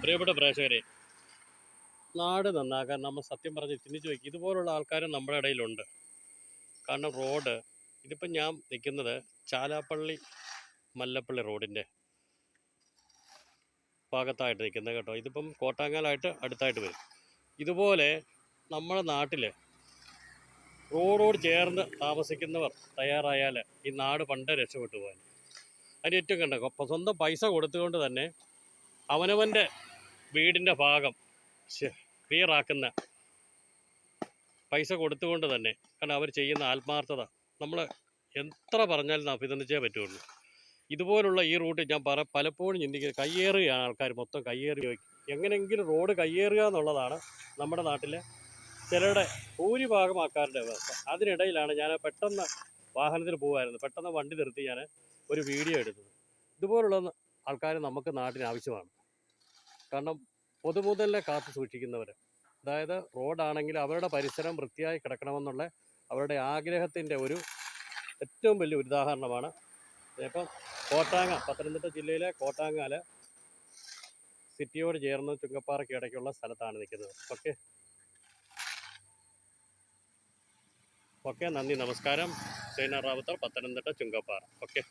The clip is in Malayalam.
പ്രിയപ്പെട്ട പ്രേക്ഷകരെ, നാട് നന്നാക്കാൻ നമ്മൾ സത്യം പറഞ്ഞ് ചിന്തിച്ച് വയ്ക്കും. ഇതുപോലുള്ള ആൾക്കാരും നമ്മുടെ ഇടയിലുണ്ട്. കാരണം റോഡ് ഇതിപ്പം ഞാൻ നിൽക്കുന്നത് ചാലാപ്പള്ളി മല്ലപ്പള്ളി റോഡിൻ്റെ ഭാഗത്തായിട്ട് നിൽക്കുന്നത് കേട്ടോ. ഇതിപ്പം കോട്ടാങ്ങാലായിട്ട് അടുത്തായിട്ട് വരും. ഇതുപോലെ നമ്മുടെ നാട്ടിൽ റോഡോട് ചേർന്ന് താമസിക്കുന്നവർ തയ്യാറായാൽ ഈ നാട് പണ്ടേ രക്ഷപ്പെട്ടു പോകാൻ. അതിന് ഏറ്റവും കണ്ട സ്വന്തം പൈസ കൊടുത്തുകൊണ്ട് തന്നെ അവനവൻ്റെ വീടിൻ്റെ ഭാഗം ക്ലിയറാക്കുന്ന പൈസ കൊടുത്തുകൊണ്ട് തന്നെ. കാരണം അവർ ചെയ്യുന്ന ആത്മാർത്ഥത നമ്മൾ എത്ര പറഞ്ഞാലും അഭിനന്ദിച്ചേ പറ്റുള്ളൂ. ഇതുപോലുള്ള ഈ റൂട്ട് ഞാൻ പലപ്പോഴും ചിന്തിക്കുക, കയ്യേറുകയാണ് ആൾക്കാർ മൊത്തം കയ്യേറി വയ്ക്കും. എങ്ങനെയെങ്കിലും റോഡ് കയ്യേറുക എന്നുള്ളതാണ് നമ്മുടെ നാട്ടിലെ ചിലരുടെ ഭൂരിഭാഗം ആൾക്കാരുടെ വ്യവസ്ഥ. അതിനിടയിലാണ് ഞാൻ പെട്ടെന്ന് വാഹനത്തിൽ പോകുമായിരുന്നു, പെട്ടെന്ന് വണ്ടി നിർത്തി ഞാൻ ഒരു വീഡിയോ എടുത്തത്. ഇതുപോലുള്ള ആൾക്കാർ നമുക്ക് നാട്ടിന് ആവശ്യമാണ്. കാരണം പൊതുമുതലിനെ കാത്തു സൂക്ഷിക്കുന്നവർ, അതായത് റോഡാണെങ്കിൽ അവരുടെ പരിസരം വൃത്തിയായി കിടക്കണമെന്നുള്ള അവരുടെ ആഗ്രഹത്തിൻ്റെ ഒരു ഏറ്റവും വലിയ ഉദാഹരണമാണ്. ഇപ്പം കോട്ടാങ്ങ, പത്തനംതിട്ട ജില്ലയിലെ കോട്ടാങ്ങാൽ സിറ്റിയോട് ചേർന്ന് ചുങ്കപ്പാറയ്ക്ക് ഇടയ്ക്കുള്ള സ്ഥലത്താണ് നിൽക്കുന്നത്. ഓക്കെ, നന്ദി, നമസ്കാരം. സൈന റാവുത്തർ, പത്തനംതിട്ട ചുങ്കപ്പാറ. ഓക്കെ.